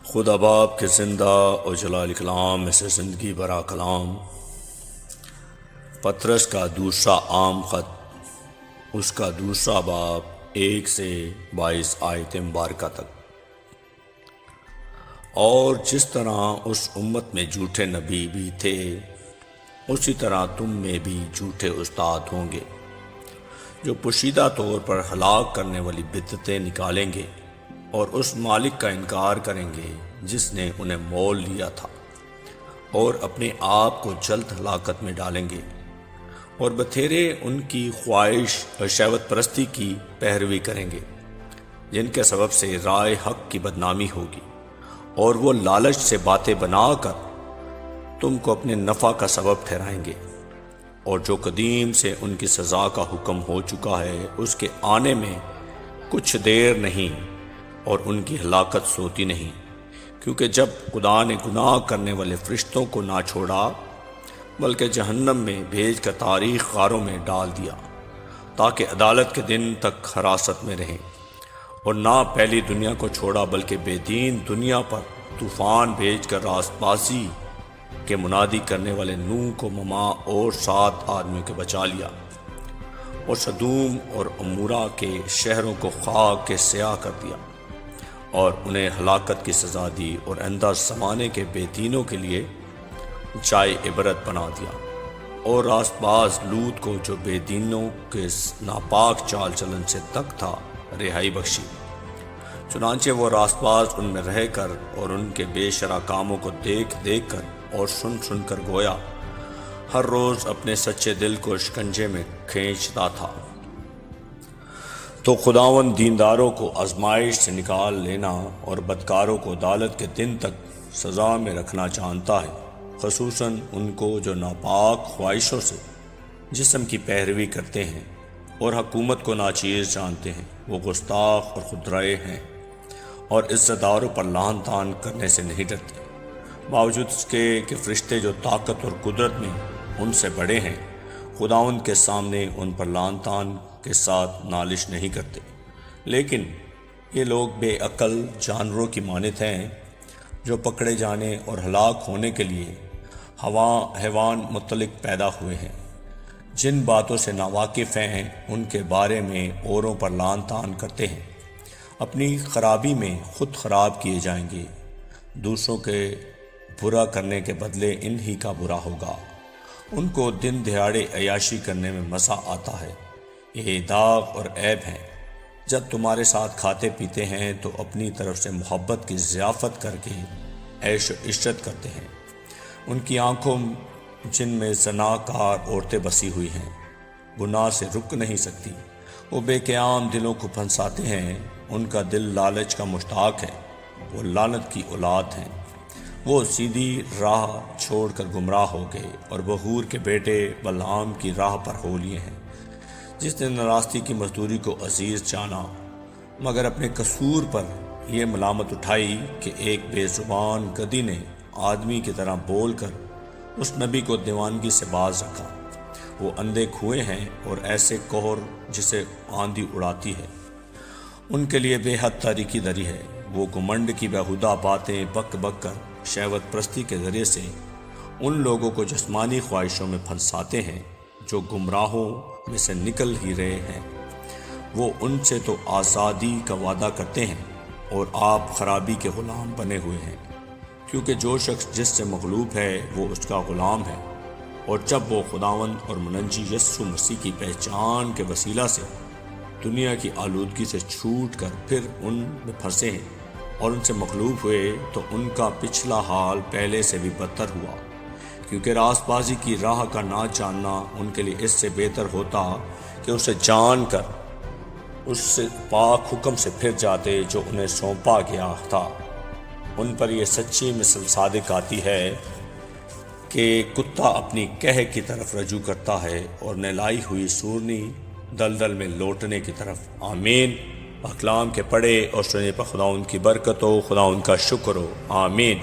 خدا باپ کے زندہ اور جلال کلام میں سے زندگی برا کلام، پطرس کا دوسرا عام خط، اس کا دوسرا باب 1 سے 22 آیت مبارکہ تک۔ اور جس طرح اس امت میں جھوٹے نبی بھی تھے، اسی طرح تم میں بھی جھوٹے استاد ہوں گے، جو پوشیدہ طور پر ہلاک کرنے والی بدعتیں نکالیں گے اور اس مالک کا انکار کریں گے جس نے انہیں مول لیا تھا، اور اپنے آپ کو جلد ہلاکت میں ڈالیں گے، اور بتھیرے ان کی خواہش اور شہوت پرستی کی پیروی کریں گے، جن کے سبب سے رائے حق کی بدنامی ہوگی، اور وہ لالچ سے باتیں بنا کر تم کو اپنے نفع کا سبب ٹھہرائیں گے، اور جو قدیم سے ان کی سزا کا حکم ہو چکا ہے اس کے آنے میں کچھ دیر نہیں، اور ان کی ہلاکت سوتی نہیں، کیونکہ جب خدا نے گناہ کرنے والے فرشتوں کو نہ چھوڑا بلکہ جہنم میں بھیج کر تاریخ غاروں میں ڈال دیا، تاکہ عدالت کے دن تک حراست میں رہیں، اور نہ پہلی دنیا کو چھوڑا بلکہ بے دین دنیا پر طوفان بھیج کر راست بازی کے منادی کرنے والے نوح کو مما اور 7 آدمیوں کے بچا لیا، اور سدوم اور عمورہ کے شہروں کو خاک کے سیاہ کر دیا، اور انہیں ہلاکت کی سزا دی، اور آئندہ زمانے کے بے دینوں کے لیے جائے عبرت بنا دیا، اور راست باز لوط کو جو بے دینوں کے ناپاک چال چلن سے تک تھا رہائی بخشی۔ چنانچہ وہ راست باز ان میں رہ کر اور ان کے بے شرع کاموں کو دیکھ دیکھ کر اور سن سن کر گویا ہر روز اپنے سچے دل کو شکنجے میں کھینچتا تھا۔ تو خداوند دینداروں کو آزمائش سے نکال لینا اور بدکاروں کو عدالت کے دن تک سزا میں رکھنا جانتا ہے، خصوصاً ان کو جو ناپاک خواہشوں سے جسم کی پیروی کرتے ہیں اور حکومت کو ناچیز جانتے ہیں۔ وہ گستاخ اور خودرائے ہیں اور عزت داروں پر لعن طعن کرنے سے نہیں ڈرتے، باوجود اس کے کہ فرشتے جو طاقت اور قدرت میں ان سے بڑے ہیں خداوند کے سامنے ان پر لعن طعن کے ساتھ نالش نہیں کرتے۔ لیکن یہ لوگ بے عقل جانوروں کی مانند ہیں جو پکڑے جانے اور ہلاک ہونے کے لیے حیوان متعلق پیدا ہوئے ہیں، جن باتوں سے ناواقف ہیں ان کے بارے میں اوروں پر لعن طعن کرتے ہیں، اپنی خرابی میں خود خراب کیے جائیں گے، دوسروں کے برا کرنے کے بدلے انہی کا برا ہوگا، ان کو دن دہاڑے عیاشی کرنے میں مزہ آتا ہے۔ یہ داغ اور عیب ہیں، جب تمہارے ساتھ کھاتے پیتے ہیں تو اپنی طرف سے محبت کی ضیافت کر کے عیش و عشرت کرتے ہیں۔ ان کی آنکھوں جن میں زناکار عورتیں بسی ہوئی ہیں گناہ سے رک نہیں سکتی، وہ بے قیام دلوں کو پھنساتے ہیں، ان کا دل لالچ کا مشتاق ہے، وہ لعنت کی اولاد ہیں، وہ سیدھی راہ چھوڑ کر گمراہ ہو گئے، اور بہور کے بیٹے بلعام کی راہ پر ہو لیے ہیں، جس نے ناراستی کی مزدوری کو عزیز جانا، مگر اپنے قصور پر یہ ملامت اٹھائی کہ ایک بے زبان گدی نے آدمی کی طرح بول کر اس نبی کو دیوانگی سے باز رکھا۔ وہ اندھے کھوئے ہیں اور ایسے کوہر جسے آندھی اڑاتی ہے، ان کے لیے بے حد تاریکی دری ہے۔ وہ گھمنڈ کی بیہودہ باتیں بک بک کر شہوت پرستی کے ذریعے سے ان لوگوں کو جسمانی خواہشوں میں پھنساتے ہیں جو گمراہوں میں سے نکل ہی رہے ہیں۔ وہ ان سے تو آزادی کا وعدہ کرتے ہیں اور آپ خرابی کے غلام بنے ہوئے ہیں، کیونکہ جو شخص جس سے مغلوب ہے وہ اس کا غلام ہے، اور جب وہ خداوند اور منجی یسوع مسیح کی پہچان کے وسیلہ سے دنیا کی آلودگی سے چھوٹ کر پھر ان میں پھنسے ہیں اور ان سے مغلوب ہوئے، تو ان کا پچھلا حال پہلے سے بھی بدتر ہوا، کیونکہ راست بازی کی راہ کا نہ جاننا ان کے لیے اس سے بہتر ہوتا کہ اسے جان کر اس سے پاک حکم سے پھر جاتے جو انہیں سونپا گیا تھا۔ ان پر یہ سچی مثل صادق آتی ہے کہ کتا اپنی کہہ کی طرف رجوع کرتا ہے اور نہلائی ہوئی سورنی دلدل میں لوٹنے کی طرف۔ آمین۔ اکلام کے پڑھے اور سننے پر خدا ان کی برکت ہو، خدا ان کا شکر ہو۔ آمین۔